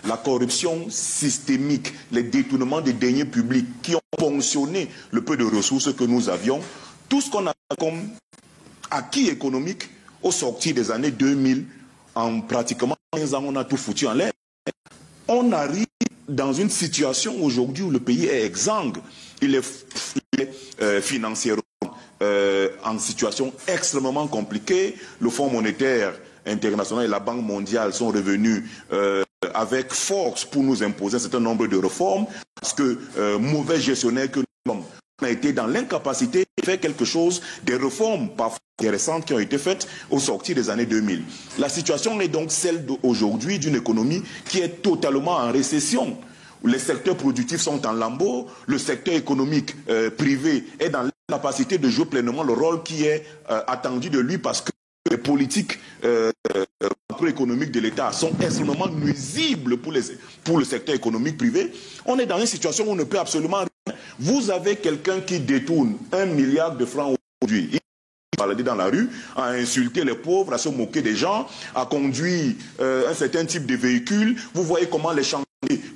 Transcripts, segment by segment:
la corruption systémique, les détournements des deniers publics qui ont ponctionné le peu de ressources que nous avions, tout ce qu'on a comme acquis économique au sortir des années 2000, en pratiquement 15 ans, on a tout foutu en l'air. On arrive dans une situation aujourd'hui où le pays est exsangue. Il est financièrement en situation extrêmement compliquée. Le Fonds monétaire international et la Banque mondiale sont revenus avec force pour nous imposer un certain nombre de réformes, parce que mauvais gestionnaires que nous sommes, on a été dans l'incapacité de faire quelque chose, des réformes parfois intéressantes qui ont été faites au sortir des années 2000. La situation est donc celle d'aujourd'hui d'une économie qui est totalement en récession. Les secteurs productifs sont en lambeaux, le secteur économique privé est dans l'incapacité de jouer pleinement le rôle qui est attendu de lui, parce que les politiques macroéconomiques de l'État sont extrêmement nuisibles pour le secteur économique privé. On est dans une situation où on ne peut absolument rien. Vous avez quelqu'un qui détourne 1 milliard de francs aujourd'hui. Il balader dans la rue, à insulter les pauvres, à se moquer des gens, à conduire un certain type de véhicule. Vous voyez comment les chantiers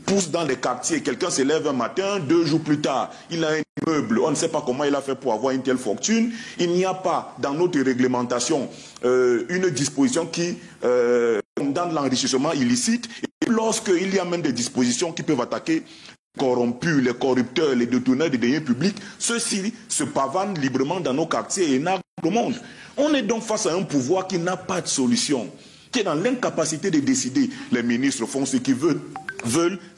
poussent dans les quartiers. Quelqu'un se lève un matin, 2 jours plus tard, il a un immeuble. On ne sait pas comment il a fait pour avoir une telle fortune. Il n'y a pas dans notre réglementation une disposition qui condamne l'enrichissement illicite. Et lorsqu'il y a même des dispositions qui peuvent attaquer corrompus, les corrupteurs, les détourneurs des deniers publics, ceux-ci se pavanent librement dans nos quartiers et narguent le monde. On est donc face à un pouvoir qui n'a pas de solution, qui est dans l'incapacité de décider. Les ministres font ce qu'ils veulent,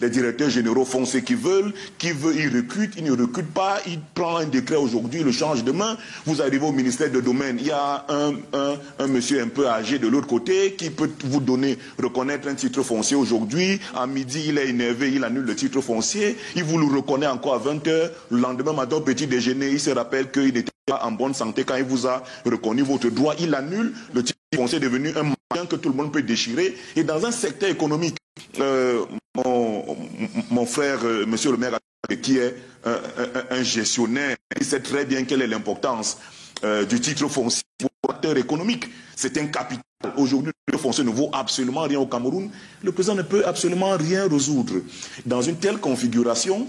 les directeurs généraux font ce qu'ils veulent, qui veut, ils recrutent, ils ne recrutent pas, ils prennent un décret aujourd'hui, le changent demain. Vous arrivez au ministère de domaine, il y a un monsieur un peu âgé de l'autre côté qui peut vous donner, reconnaître un titre foncier aujourd'hui. À midi, il est énervé, il annule le titre foncier, il vous le reconnaît encore à 20 h. Le lendemain matin, au petit déjeuner, il se rappelle qu'il n'était pas en bonne santé quand il vous a reconnu votre droit. Il annule, le titre foncier est devenu un moyen que tout le monde peut déchirer. Et dans un secteur économique, mon frère, monsieur le maire, qui est un gestionnaire, il sait très bien quelle est l'importance du titre foncier pour l'acteur économique. C'est un capital. Aujourd'hui, le titre foncier ne vaut absolument rien au Cameroun. Le président ne peut absolument rien résoudre. Dans une telle configuration,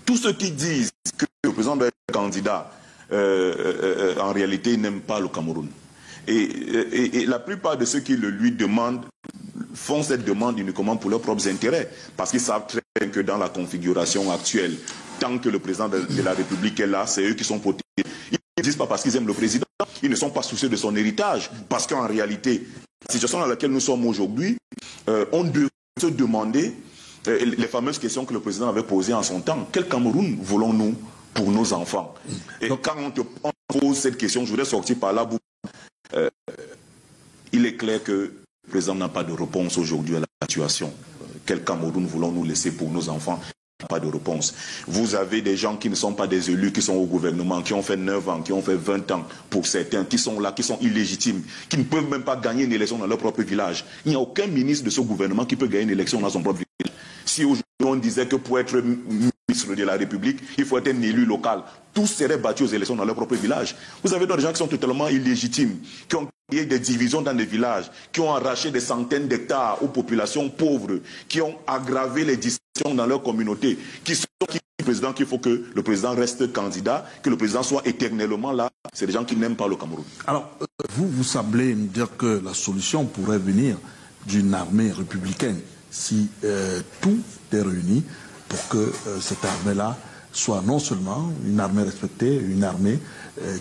tous ceux qui disent que le président doit être candidat, en réalité, n'aiment pas le Cameroun. Et la plupart de ceux qui le lui demandent font cette demande uniquement pour leurs propres intérêts, parce qu'ils savent très bien que dans la configuration actuelle, tant que le président de la République est là, c'est eux qui sont protégés. Ils ne disent pas parce qu'ils aiment le président, ils ne sont pas soucieux de son héritage, parce qu'en réalité, la situation dans laquelle nous sommes aujourd'hui, on devrait se demander les fameuses questions que le président avait posées en son temps. Quel Cameroun voulons-nous pour nos enfants? Et donc, quand on pose cette question, je voudrais sortir par là. Il est clair que le président n'a pas de réponse aujourd'hui à la situation. Quel Cameroun voulons-nous laisser pour nos enfants? Pas de réponse. Vous avez des gens qui ne sont pas des élus, qui sont au gouvernement, qui ont fait 9 ans, qui ont fait 20 ans pour certains, qui sont là, qui sont illégitimes, qui ne peuvent même pas gagner une élection dans leur propre village. Il n'y a aucun ministre de ce gouvernement qui peut gagner une élection dans son propre village. Si aujourd'hui on disait que pour être ministre de la République, il faut être un élu local, tous seraient battus aux élections dans leur propre village. Vous avez des gens qui sont totalement illégitimes, qui ont créé des divisions dans des villages, qui ont arraché des centaines d'hectares aux populations pauvres, qui ont aggravé les dissensions dans leur communauté, qui sont le président qu'il faut que le président reste candidat, que le président soit éternellement là. C'est des gens qui n'aiment pas le Cameroun. Alors, vous semblez me dire que la solution pourrait venir d'une armée républicaine, si tout est réuni pour que cette armée-là soit non seulement une armée respectée, une armée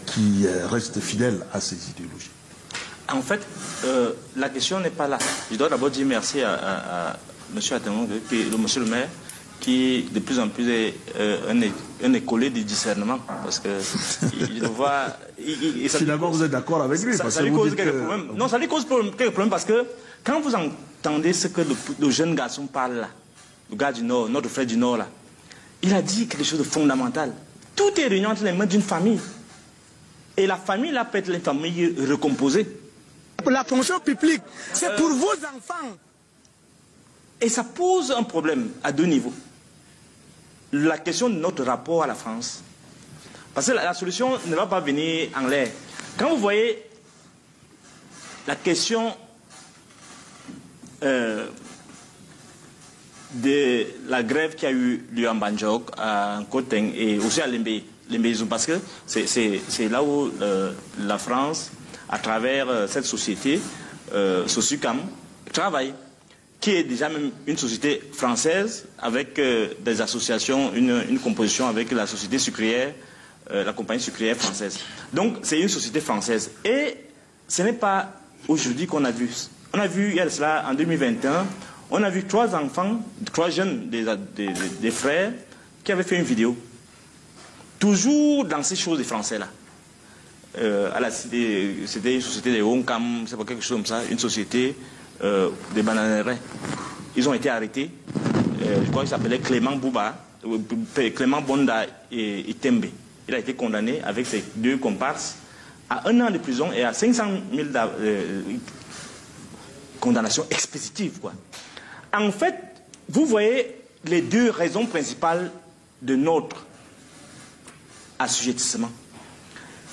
qui reste fidèle à ses idéologies. En fait, la question n'est pas là. Je dois d'abord dire merci à M. Atemongue, monsieur le maire, qui de plus en plus est un écolier du discernement. Parce que il voit... Finalement, vous êtes d'accord avec lui? Ça lui cause quelques problèmes. Non, ça lui cause quelques problèmes parce que quand vous entendez ce que le jeune garçon parle là, le gars du Nord, notre frère du Nord là, il a dit quelque chose de fondamental. Tout est réuni entre les mains d'une famille. Et la famille là peut être une famille recomposée. La fonction publique, c'est pour vos enfants. Et ça pose un problème à 2 niveaux. La question de notre rapport à la France. Parce que la solution ne va pas venir en l'air. Quand vous voyez la question de la grève qui a eu lieu en Banjok, à Nkoteng et aussi à Lembeizou, parce que c'est là où la France, à travers cette société, Sosucam, travaille, qui est déjà même une société française avec des associations, une composition avec la société sucrière, la compagnie sucrière française. Donc c'est une société française. Et ce n'est pas aujourd'hui qu'on a vu. On a vu, il y a cela, en 2021, on a vu 3 enfants, 3 jeunes, des frères, qui avaient fait une vidéo. Toujours dans ces choses des Français-là. C'était une société de Hongkam, c'est pas quelque chose comme ça, une société des bananeraies. Ils ont été arrêtés. Je crois qu'il s'appelait Clément Bouba, Clément Bonda et Tembe. Il a été condamné avec ses 2 comparses à 1 an de prison et à 500 000 condamnations expéditives, quoi. En fait, vous voyez les 2 raisons principales de notre assujettissement.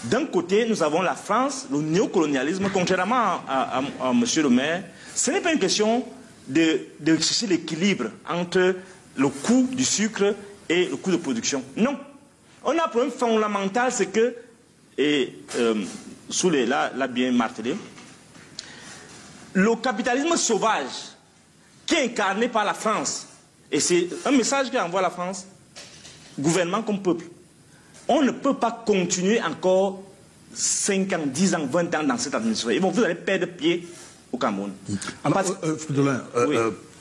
D'un côté, nous avons la France, le néocolonialisme, contrairement à M. le maire, ce n'est pas une question de chercher l'équilibre entre le coût du sucre et le coût de production. Non. On a un problème fondamental, c'est que, et Soulé l'a bien martelé, le capitalisme sauvage qui est incarné par la France, et c'est un message qu'envoie la France, gouvernement comme peuple. On ne peut pas continuer encore 5 ans, 10 ans, 20 ans dans cette administration. Et bon, vous allez perdre pied au Cameroun. Alors, Fridolin,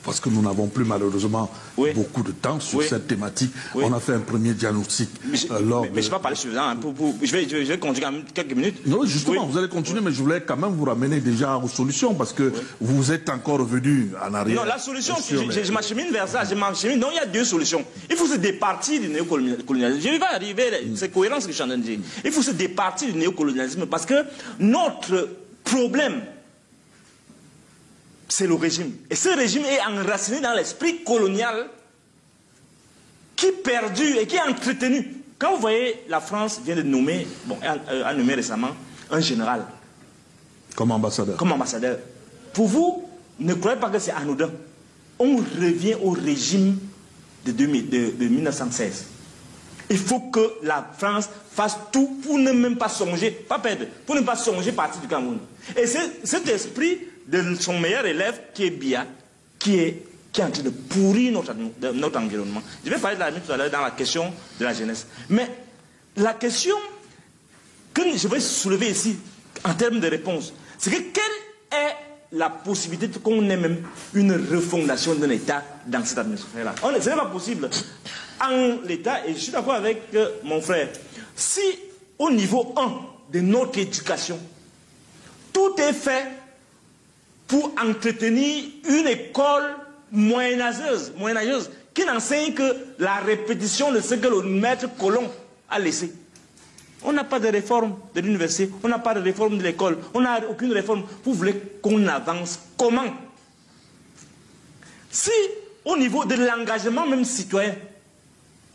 parce que nous n'avons plus malheureusement beaucoup de temps sur cette thématique, on a fait un premier diagnostic. Mais je ne vais pas parler suffisant. Je vais continuer quand même quelques minutes. Non, justement, vous allez continuer, mais je voulais quand même vous ramener déjà aux solutions, parce que vous êtes encore revenu en arrière. Non, la solution, je m'achemine vers ça. Non, il y a 2 solutions. Il faut se départir du néocolonialisme. Je vais arriver, c'est cohérent ce que je suis en train de dire. Il faut se départir du néocolonialisme, parce que notre problème, c'est le régime. Et ce régime est enraciné dans l'esprit colonial qui perdure et qui est entretenu. Quand vous voyez, la France vient de nommer, a nommé récemment un général. Comme ambassadeur. Comme ambassadeur. Pour vous, ne croyez pas que c'est anodin. On revient au régime de 1916. Il faut que la France fasse tout pour ne même pas songer, pas perdre, pour ne pas songer partir du Cameroun. Et c'est cet esprit de son meilleur élève, qui est Biya, qui est en train de pourrir notre environnement. Je vais parler de la tout à l'heure dans la question de la jeunesse. Mais la question que je vais soulever ici, en termes de réponse, c'est que quelle est la possibilité qu'on ait même une refondation d'un État dans cette administration-là? Ce n'est pas possible. En l'État, et je suis d'accord avec mon frère, si au niveau 1 de notre éducation, tout est fait pour entretenir une école moyenâgeuse qui n'enseigne que la répétition de ce que le maître Colomb a laissé. On n'a pas de réforme de l'université, on n'a pas de réforme de l'école, on n'a aucune réforme. Vous voulez qu'on avance comment? Si au niveau de l'engagement même citoyen,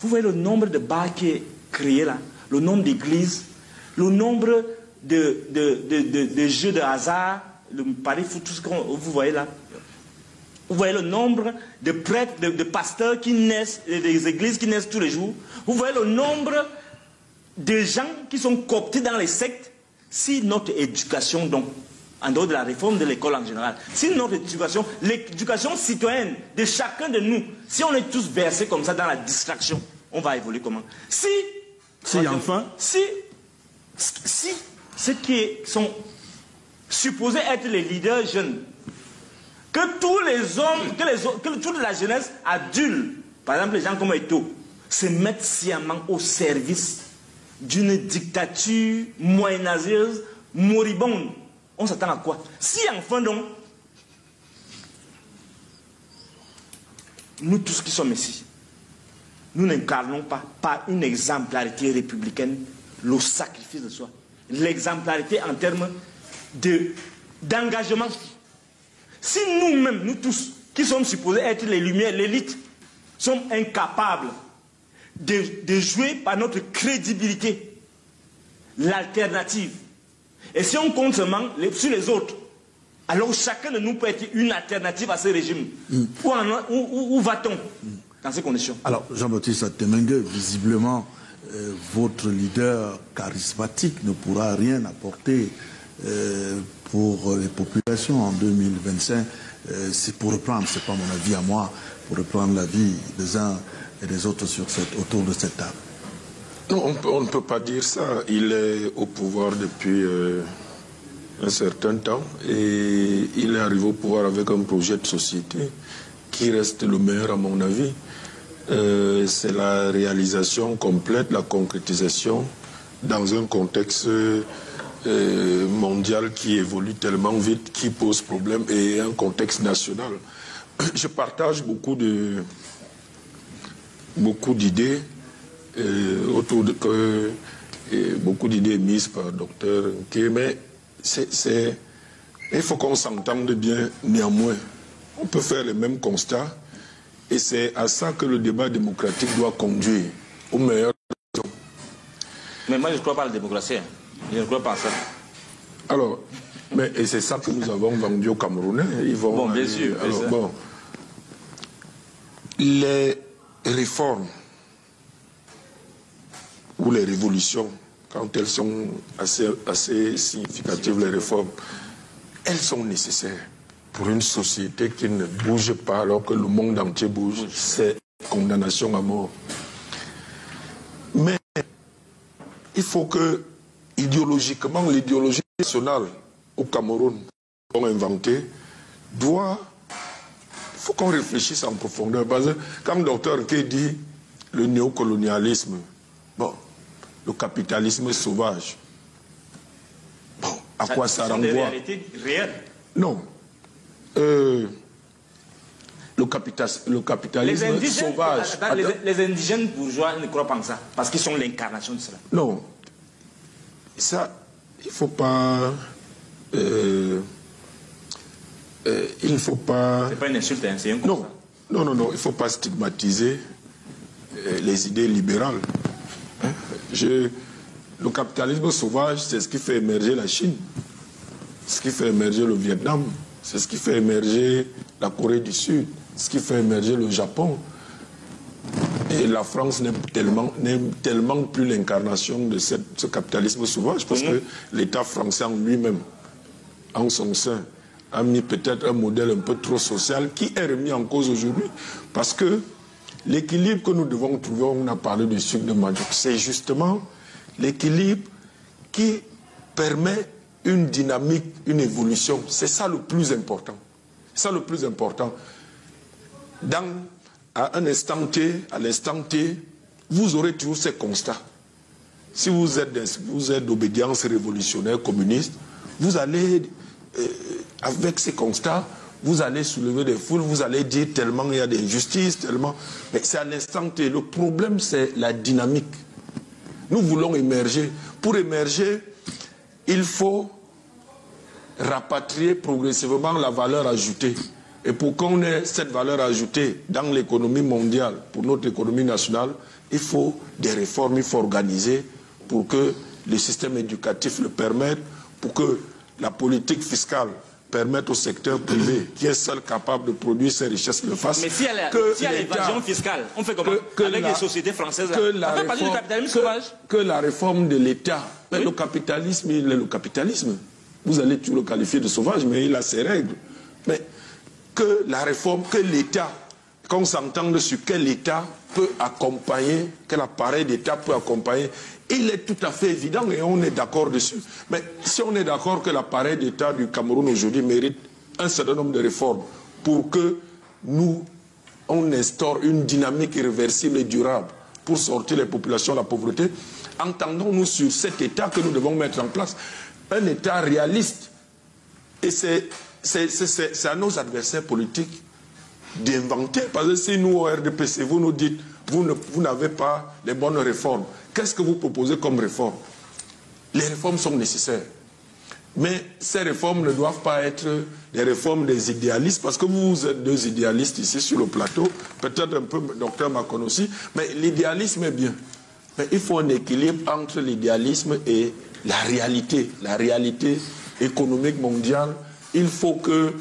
vous voyez le nombre de bars qui est créé là, le nombre d'églises, le nombre de jeux de hasard, le pari foot, tout ce que vous voyez là. Vous voyez le nombre de prêtres, de pasteurs qui naissent, des églises qui naissent tous les jours. Vous voyez le nombre de gens qui sont cooptés dans les sectes. Si notre éducation, donc, en dehors de la réforme de l'école en général, si notre éducation, l'éducation citoyenne de chacun de nous, si on est tous versés comme ça dans la distraction, on va évoluer comment? Si ceux qui sont supposés être les leaders jeunes, que tous les hommes, que toute la jeunesse adulte, par exemple les gens comme Eto'o, se mettent sciemment au service d'une dictature moyenâgeuse, moribonde, on s'attend à quoi? Si enfin donc, nous tous qui sommes ici, nous n'incarnons pas par une exemplarité républicaine le sacrifice de soi, l'exemplarité en termes d'engagement. Si nous-mêmes, nous tous, qui sommes supposés être les lumières, l'élite, sommes incapables de jouer par notre crédibilité l'alternative, et si on compte seulement sur les autres, alors chacun de nous peut être une alternative à ce régime. Où va-t-on dans ces conditions? Alors, Jean-Baptiste Temengue, visiblement, votre leader charismatique ne pourra rien apporter pour les populations en 2025. C'est pour reprendre, c'est pas mon avis à moi, pour reprendre l'avis des uns et des autres autour de cette table. Non, on ne peut pas dire ça. Il est au pouvoir depuis un certain temps et il est arrivé au pouvoir avec un projet de société qui reste le meilleur à mon avis. C'est la réalisation complète, la concrétisation dans un contexte mondial qui évolue tellement vite, qui pose problème, et un contexte national. Je partage beaucoup d'idées autour de beaucoup d'idées émises par Dr Nké, mais il faut qu'on s'entende bien néanmoins. On peut faire les mêmes constats et c'est à ça que le débat démocratique doit conduire au meilleur. Mais moi je ne crois pas à la démocratie. Je ne crois pas à ça. Alors, et c'est ça que nous avons vendu aux Camerounais. Ils vont bon, bien sûr. Alors, bon, les réformes ou les révolutions, quand elles sont assez significatives, les réformes, elles sont nécessaires pour une société qui ne bouge pas alors que le monde entier bouge. C'est condamnation à mort. Mais il faut que, idéologiquement, l'idéologie nationale au Cameroun qu'on a inventée il faut qu'on réfléchisse en profondeur. Parce que, comme le Dr Nké dit, le néocolonialisme, bon, le capitalisme sauvage, bon, à quoi ça renvoie? Des réalités réelles. Non. Le capitalisme sauvage. Les indigènes bourgeois ne croient pas en ça, parce qu'ils sont l'incarnation de cela. Non. Ça, il ne faut pas... il ne faut pas... C'est pas une insulte, hein, c'est un constat. Non, il ne faut pas stigmatiser les idées libérales. Hein? Le capitalisme sauvage, c'est ce qui fait émerger la Chine, ce qui fait émerger le Vietnam, c'est ce qui fait émerger la Corée du Sud, ce qui fait émerger le Japon. Et la France n'est tellement plus l'incarnation de ce capitalisme sauvage, parce que l'État français en lui-même, en son sein, a mis peut-être un modèle un peu trop social qui est remis en cause aujourd'hui. Parce que l'équilibre que nous devons trouver, on a parlé du sucre de Mandioc, c'est justement l'équilibre qui permet une dynamique, une évolution. C'est ça le plus important. C'est ça le plus important. À un instant T, à l'instant T, vous aurez toujours ces constats. Si vous êtes d'obédience révolutionnaire communiste, vous allez, avec ces constats, vous allez soulever des foules, vous allez dire tellement il y a des injustices, tellement... Mais c'est à l'instant T. Le problème, c'est la dynamique. Nous voulons émerger. Pour émerger, il faut rapatrier progressivement la valeur ajoutée. Et pour qu'on ait cette valeur ajoutée dans l'économie mondiale, pour notre économie nationale, il faut des réformes, il faut organiser pour que le système éducatif le permette, pour que la politique fiscale permette au secteur privé, qui est seul capable de produire ses richesses, le fasse. Mais si y a l'évasion fiscale, on fait comment? Avec les sociétés françaises, on fait partie du capitalisme sauvage. Que la réforme de l'État, le capitalisme, il est le capitalisme. Vous allez toujours le qualifier de sauvage, mais il a ses règles. Mais que la réforme, que l'État, qu'on s'entende sur quel État peut accompagner, quel appareil d'État peut accompagner, il est tout à fait évident et on est d'accord dessus. Mais si on est d'accord que l'appareil d'État du Cameroun aujourd'hui mérite un certain nombre de réformes pour que on instaure une dynamique irréversible et durable pour sortir les populations de la pauvreté, entendons-nous sur cet État que nous devons mettre en place. Un État réaliste. Et c'est à nos adversaires politiques d'inventer. Parce que si nous, au RDPC, vous nous dites, vous n'avez pas les bonnes réformes, qu'est-ce que vous proposez comme réforme? Les réformes sont nécessaires. Mais ces réformes ne doivent pas être des réformes des idéalistes, parce que vous êtes deux idéalistes ici sur le plateau, peut-être un peu Dr Macon aussi, mais l'idéalisme est bien. Mais il faut un équilibre entre l'idéalisme et la réalité économique mondiale il faut que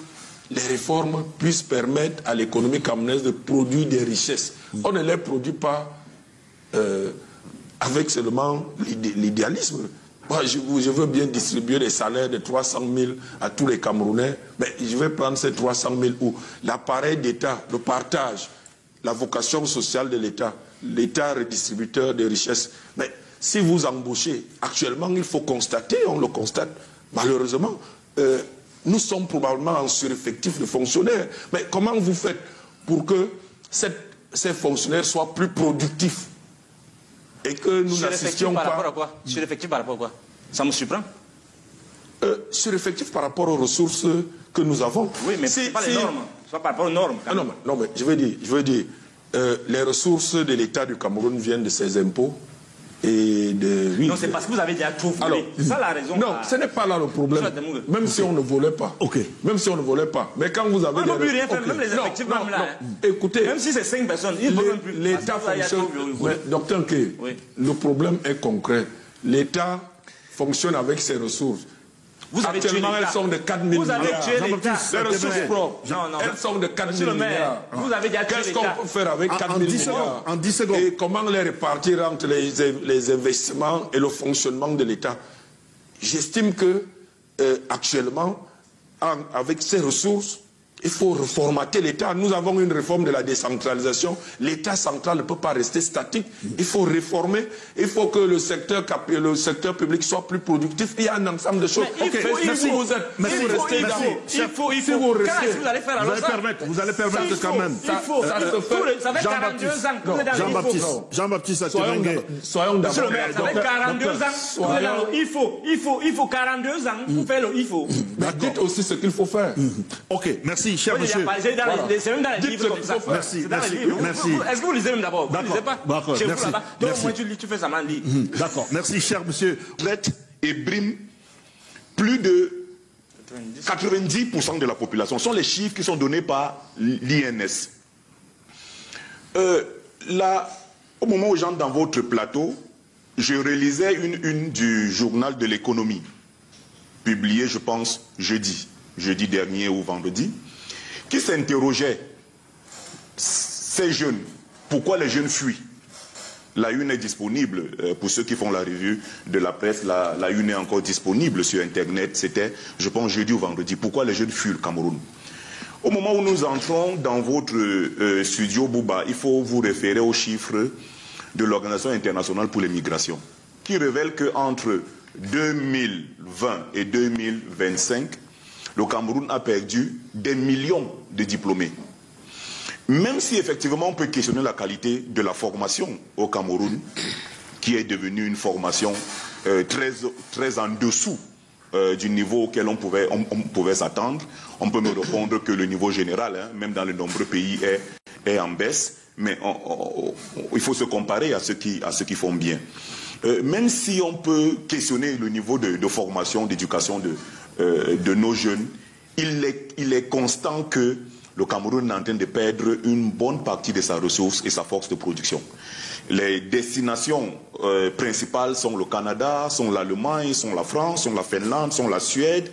les réformes puissent permettre à l'économie camerounaise de produire des richesses. On ne les produit pas avec seulement l'idéalisme. Moi, je veux bien distribuer les salaires de 300 000 à tous les Camerounais, mais je vais prendre ces 300 000 où l'appareil d'État, le partage, la vocation sociale de l'État, l'État redistributeur des richesses. Mais si vous embauchez, actuellement, il faut constater, on le constate, malheureusement, nous sommes probablement en sureffectif de fonctionnaires. Mais comment vous faites pour que ces fonctionnaires soient plus productifs et que nous n'assistions pas... Par rapport à quoi? Sureffectif par rapport à quoi? Ça me surprend. Sureffectif par rapport aux ressources que nous avons. Oui, mais c'est pas les normes. Soit par rapport aux normes. Ah non, mais je veux dire, les ressources de l'État du Cameroun viennent de ses impôts. Et de... Oui, non, c'est parce que vous avez déjà tout volé. C'est ça la raison. Non, ce n'est pas là le problème. Même si on ne volait pas. Ok. Même si on ne volait pas. Mais quand vous avez... On ne peut plus rien faire, même les effectifs même là. Écoutez... Même si c'est 5 personnes, ils ne peuvent plus. L'État fonctionne... Docteur Nké, le problème est concret. L'État fonctionne avec ses ressources. Actuellement, elles sont de 4 000 milliards. Vous avez tué l'État. Les ressources propres, elles sont de 4 000 milliards. Vous avez déjà tué l'État. Qu'est-ce qu'on peut faire avec 4 000 milliards? En 10 secondes. Et comment les répartir entre les investissements et le fonctionnement de l'État? J'estime que, actuellement, avec ces ressources, il faut reformater l'État. Nous avons une réforme de la décentralisation. L'État central ne peut pas rester statique. Il faut réformer. Il faut que le secteur public soit plus productif. Il y a un ensemble de choses. Il faut. Vous allez permettre quand même. Ça fait 42 ans. Jean-Baptiste, soyons d'accord. Ça fait 42 ans. Il faut 42 ans pour faire le il faut. Mais dites aussi ce qu'il faut faire. Ok, merci, cher monsieur. C'est même dans les livres comme ça. Merci. Est-ce que vous lisez même d'abord? Vous ne lisez pas? D'accord, merci. Donc moi tu fais ça, man, lis. D'accord, merci, cher monsieur. Et brime plus de 90% de la population. Ce sont les chiffres qui sont donnés par l'INS. Là, au moment où j'entre dans votre plateau, je relisais une du journal de l'économie, publiée, je pense, jeudi dernier ou vendredi, qui s'interrogeait, ces jeunes, pourquoi les jeunes fuient? La une est disponible, pour ceux qui font la revue de la presse, la une est encore disponible sur Internet, c'était, je pense, jeudi ou vendredi. Pourquoi les jeunes fuient le Cameroun? Au moment où nous entrons dans votre studio Bouba, il faut vous référer aux chiffres de l'Organisation internationale pour les migrations, qui révèle qu'entre 2020 et 2025, le Cameroun a perdu des millions de diplômés. Même si effectivement on peut questionner la qualité de la formation au Cameroun, qui est devenue une formation très en dessous du niveau auquel on pouvait s'attendre, on peut me répondre que le niveau général, même dans de nombreux pays, est en baisse, mais il faut se comparer à ceux qui font bien. Même si on peut questionner le niveau de formation, d'éducation de nos jeunes, il est constant que le Cameroun est en train de perdre une bonne partie de sa ressource et sa force de production. Les destinations principales sont le Canada, sont l'Allemagne, sont la France, sont la Finlande, sont la Suède,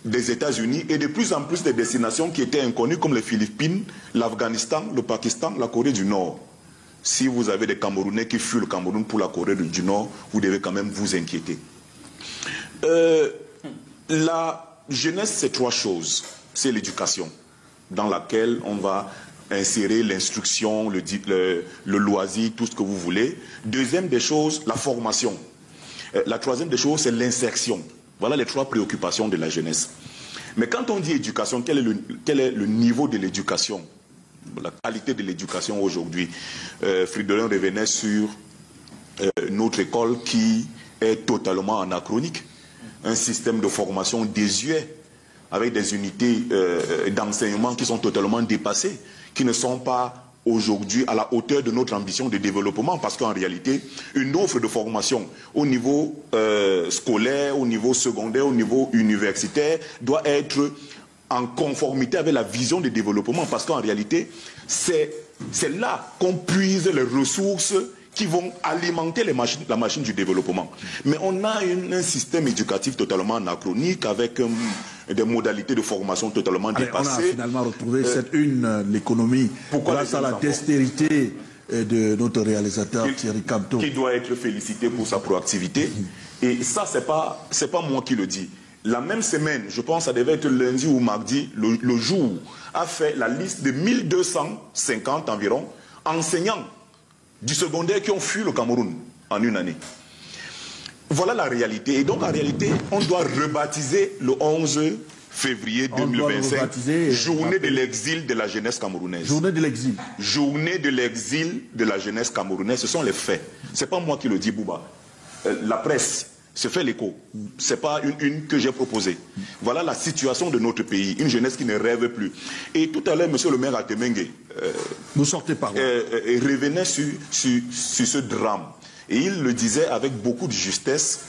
des États-Unis et de plus en plus des destinations qui étaient inconnues comme les Philippines, l'Afghanistan, le Pakistan, la Corée du Nord. Si vous avez des Camerounais qui fuient le Cameroun pour la Corée du Nord, vous devez quand même vous inquiéter. La jeunesse, c'est 3 choses. C'est l'éducation, dans laquelle on va insérer l'instruction, le loisir, tout ce que vous voulez. Deuxième des choses, la formation. La troisième des choses, c'est l'insertion. Voilà les 3 préoccupations de la jeunesse. Mais quand on dit éducation, quel est le niveau de l'éducation? La qualité de l'éducation aujourd'hui. Fridolin revenait sur notre école qui est totalement anachronique. Un système de formation désuet, avec des unités d'enseignement qui sont totalement dépassées, qui ne sont pas aujourd'hui à la hauteur de notre ambition de développement, parce qu'en réalité, une offre de formation au niveau scolaire, au niveau secondaire, au niveau universitaire, doit être en conformité avec la vision de développement, parce qu'en réalité, c'est là qu'on puise les ressources qui vont alimenter la machine du développement. Mais on a un système éducatif totalement anachronique avec des modalités de formation totalement dépassées. On a finalement retrouvé cette une, l'économie, grâce à la dextérité de notre réalisateur Thierry Camteau. Qui doit être félicité pour sa proactivité. Et ça, c'est pas moi qui le dis. La même semaine, je pense que ça devait être lundi ou mardi, le jour, a fait la liste de 1250 environ enseignants du secondaire qui ont fui le Cameroun en une année. Voilà la réalité. Et donc, en réalité, on doit rebaptiser le 11 février 2025 journée de l'exil de la jeunesse camerounaise. Journée de l'exil. Journée de l'exil de la jeunesse camerounaise. Ce sont les faits. Ce n'est pas moi qui le dis, Bouba. La presse se fait l'écho. Ce n'est pas une que j'ai proposée. Voilà la situation de notre pays. Une jeunesse qui ne rêve plus. Et tout à l'heure, monsieur le maire Atemengue vous sortez par là. Revenait sur ce drame. Et il le disait avec beaucoup de justesse.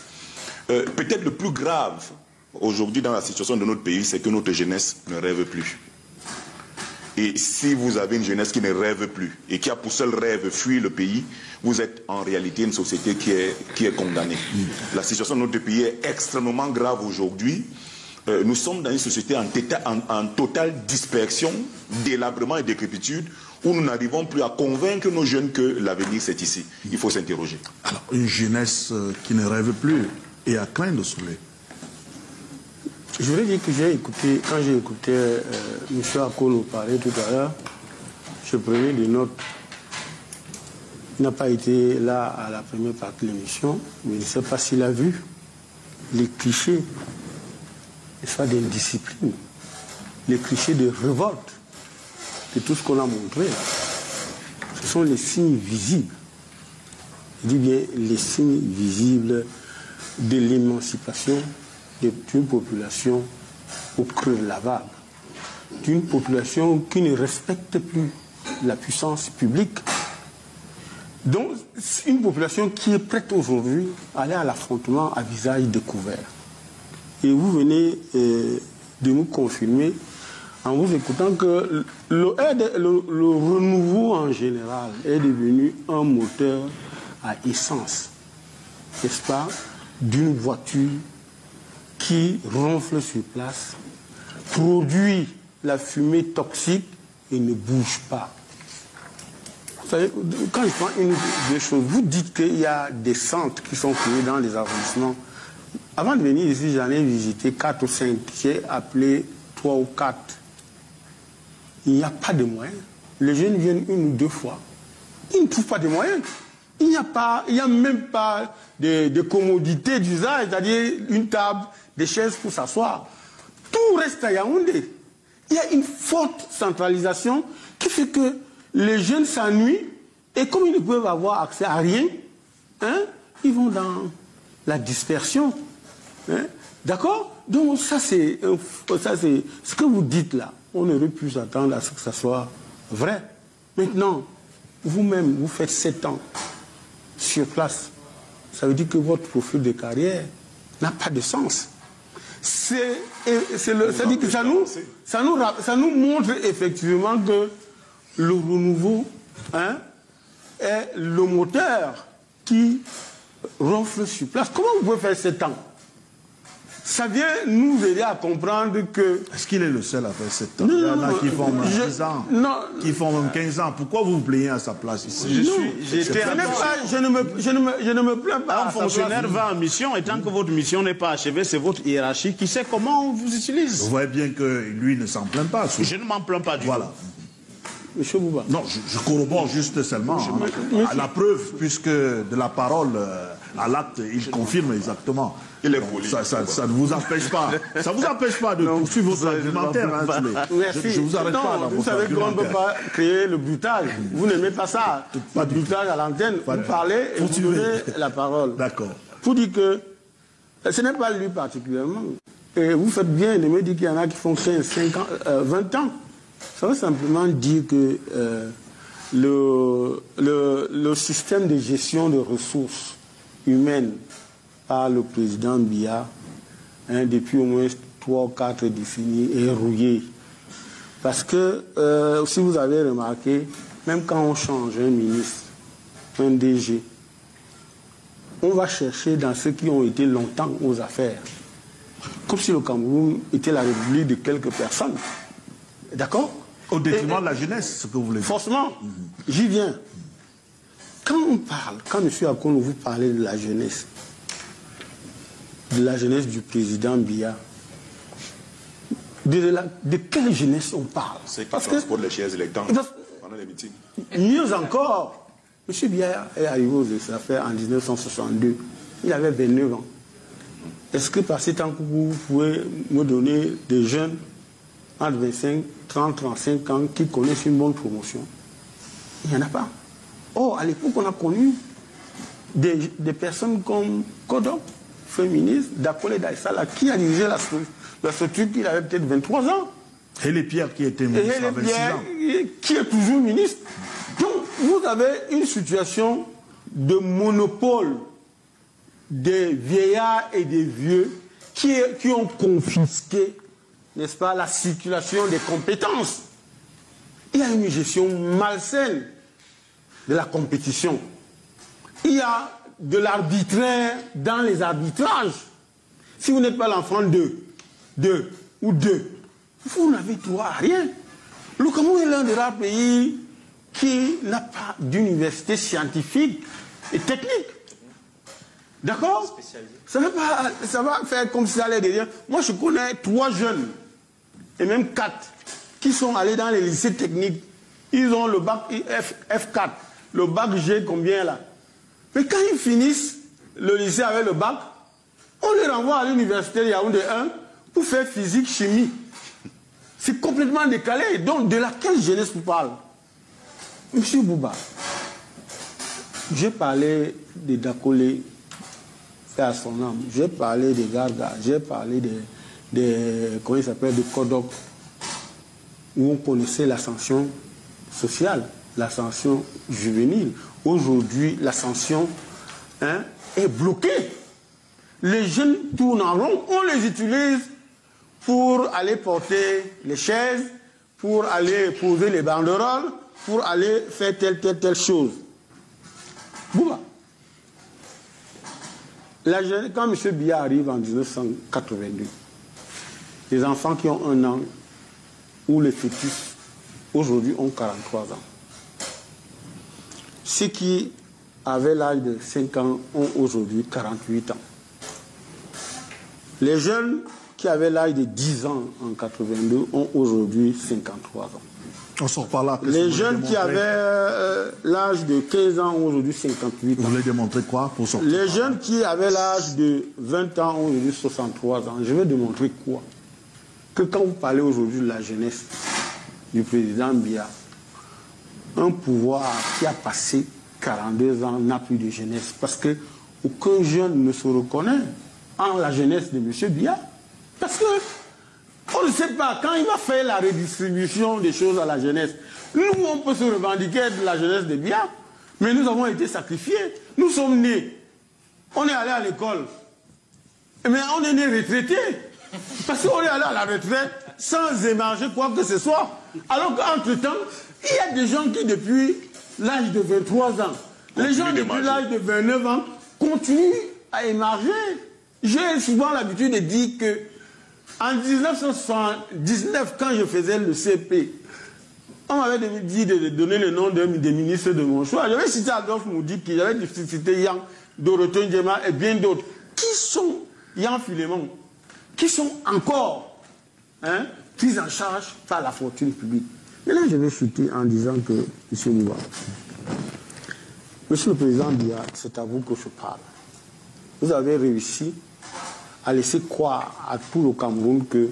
Peut-être le plus grave aujourd'hui dans la situation de notre pays, c'est que notre jeunesse ne rêve plus. Et si vous avez une jeunesse qui ne rêve plus et qui a pour seul rêve fuir le pays, vous êtes en réalité une société qui est condamnée. La situation de notre pays est extrêmement grave aujourd'hui. Nous sommes dans une société en totale dispersion, délabrement et décrépitude, où nous n'arrivons plus à convaincre nos jeunes que l'avenir c'est ici. Il faut s'interroger. Alors, une jeunesse qui ne rêve plus et à craindre de soleil. Je voulais dire que quand j'ai écouté M. Akolo parler tout à l'heure, je prenais des notes. Il n'a pas été là à la première partie de l'émission, mais je ne sais pas s'il a vu les clichés, soit d'indiscipline, les clichés de révolte, de tout ce qu'on a montré là. Ce sont les signes visibles. Je dis bien les signes visibles de l'émancipation d'une population au creux lavable, d'une population qui ne respecte plus la puissance publique, donc une population qui est prête aujourd'hui à aller à l'affrontement à visage découvert. Et vous venez de nous confirmer en vous écoutant que le renouveau en général est devenu un moteur à essence, n'est-ce pas, d'une voiture qui ronfle sur place, produit la fumée toxique et ne bouge pas. Vous savez, quand je prends une des choses, vous dites qu'il y a des centres qui sont créés dans les arrondissements. Avant de venir ici, j'en ai visité 4 ou 5, j'ai appelé 3 ou 4. Il n'y a pas de moyens. Les jeunes viennent 1 ou 2 fois. Ils ne trouvent pas de moyens. Il n'y a même pas de commodité d'usage, c'est-à-dire une table, des chaises pour s'asseoir. Tout reste à Yaoundé. Il y a une forte centralisation qui fait que les jeunes s'ennuient et comme ils ne peuvent avoir accès à rien, ils vont dans la dispersion. D'accord? Donc ça c'est ce que vous dites là. On aurait pu s'attendre à ce que ça soit vrai. Maintenant, vous-même, vous faites 7 ans sur place. Ça veut dire que votre profil de carrière n'a pas de sens. C'est-à-dire que ça nous montre effectivement que le renouveau est le moteur qui ronfle sur place. Comment vous pouvez faire 7 ans? Ça vient nous aider à comprendre que... Est-ce qu'il est le seul à faire 7 ans? Il y en a qui font 10 ans, qui font même 15 ans. Pourquoi vous vous plaignez à sa place ici? Je ne me plains pas. Un fonctionnaire va en mission et tant que votre mission n'est pas achevée, c'est votre hiérarchie qui sait comment on vous utilise. Vous voyez bien que lui ne s'en plaint pas. Je ne m'en plains pas du tout. Monsieur Bouba. Non, je corrobore juste seulement à la preuve, puisque de la parole à l'acte, il confirme exactement. Il est poli. Ça ne vous empêche pas. Ça vous empêche pas de poursuivre votre argumentaire. Je vous arrête pas. Vous savez qu'on ne peut pas créer le brutal. Vous n'aimez pas ça. Pas de brutal à l'antenne. Vous parlez et vous donnez la parole. D'accord. Pour dire que ce n'est pas lui particulièrement. Et vous faites bien de me dire qu'il y en a qui font 15, 5 ans, 20 ans. Ça veut simplement dire que le système de gestion de ressources humaines par le président Biya, depuis au moins 3 ou 4 décennies, est rouillé. Parce que, si vous avez remarqué, même quand on change un ministre, un DG, on va chercher dans ceux qui ont été longtemps aux affaires. Comme si le Cameroun était la république de quelques personnes. D'accord? Au détriment de la jeunesse, ce que vous voulez dire. Forcément, j'y viens. Quand on parle, quand M. Akono vous parlez de la jeunesse du président Biya, de quelle jeunesse on parle? C'est qui transporte les chaises et les temps pendant les meetings. Mieux encore, M. Biya est arrivé aux affaires en 1962. Il avait 29 ans. Est-ce que par ces temps que vous pouvez me donner des jeunes entre 25, 30, 35 ans qui connaissent une bonne promotion? Il n'y en a pas. Or, à l'époque, on a connu des personnes comme Kodok, féministe, Dakole Daïsala, qui a dirigé la structure qu'il avait peut-être 23 ans. Et les Pierres qui étaient ministres à 26 ans. Qui est toujours ministre. Donc, vous avez une situation de monopole des vieillards et des vieux qui ont confisqué, n'est-ce pas, la circulation des compétences. Il y a une gestion malsaine de la compétition. Il y a de l'arbitraire dans les arbitrages. Si vous n'êtes pas l'enfant de, vous n'avez droit à rien. Le Cameroun est l'un des rares pays qui n'a pas d'université scientifique et technique. D'accord? Ça va faire comme si ça allait dire. Moi, je connais 3 jeunes, et même 4, qui sont allés dans les lycées techniques. Ils ont le bac F4, le bac G, combien là? Mais quand ils finissent le lycée avec le bac, on les renvoie à l'université Yaoundé 1 pour faire physique, chimie. C'est complètement décalé. Donc, de laquelle jeunesse vous parle? Monsieur Bouba, j'ai parlé de Dakole à son âme, j'ai parlé des Garga, j'ai parlé comment il s'appelle, de Kodok, où on connaissait l'ascension sociale, l'ascension juvénile. Aujourd'hui, l'ascension est bloquée. Les jeunes tournent en rond, on les utilise pour aller porter les chaises, pour aller poser les banderoles, pour aller faire telle chose. Bouba. Quand M. Biya arrive en 1982, les enfants qui ont 1 an ou les fœtus aujourd'hui ont 43 ans. Ceux qui avaient l'âge de 5 ans ont aujourd'hui 48 ans. Les jeunes qui avaient l'âge de 10 ans en 82 ont aujourd'hui 53 ans. On sort par là. Les jeunes qui avaient l'âge de 15 ans ont aujourd'hui 58 ans. Vous voulez démontrer quoi pour sortir? Les jeunes qui avaient l'âge de 20 ans ont aujourd'hui 63 ans. Je vais démontrer quoi? Que quand vous parlez aujourd'hui de la jeunesse du président Biya, un pouvoir qui a passé 42 ans n'a plus de jeunesse. Parce que aucun jeune ne se reconnaît en la jeunesse de M. Biya. Parce que on ne sait pas, quand il va faire la redistribution des choses à la jeunesse, nous, on peut se revendiquer de la jeunesse de Biya, mais nous avons été sacrifiés. Nous sommes nés. On est allé à l'école. Mais on est nés retraités. Parce qu'on est allé à la retraite sans émarger quoi que ce soit. Alors qu'entre-temps, il y a des gens qui, depuis l'âge de 23 ans, les gens depuis l'âge de 29 ans, continuent à émarger. J'ai souvent l'habitude de dire que en 1979, quand je faisais le CP, on m'avait dit de donner le nom des ministres de mon choix. J'avais cité Adolphe Moudiki, j'avais cité Yang, Dorothée Ndiema et bien d'autres. Qui sont Yang Filemon? Qui sont encore pris en charge par la fortune publique? Et là, je vais chuter en disant que, M. Mouba, Monsieur le Président Biya, c'est à vous que je parle. Vous avez réussi à laisser croire à tout le Cameroun que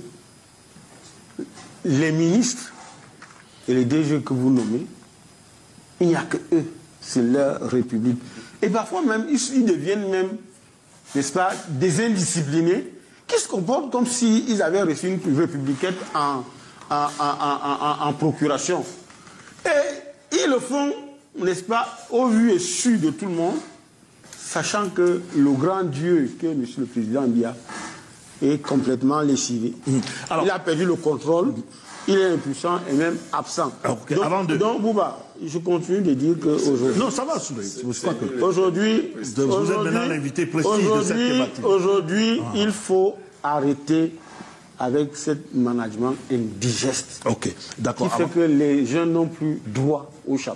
les ministres et les DG que vous nommez, il n'y a que eux, c'est leur république. Et parfois même, ils deviennent même, n'est-ce pas, des indisciplinés qui se comportent comme s'ils avaient reçu une républicaine en procuration. Et ils le font, n'est-ce pas, au vu et su de tout le monde, sachant que le grand Dieu, que M. le Président Biya, est complètement lessivé. Alors, il a perdu le contrôle il est impuissant et même absent. Okay, donc Bouba, je continue de dire qu'aujourd'hui... Non, ça va, Souley. Aujourd'hui, vous êtes maintenant l'invité précis de cette thématique. Aujourd'hui, il faut arrêter avec ce management indigeste. Ok, d'accord. Qui fait que les jeunes n'ont plus droit au chapeau.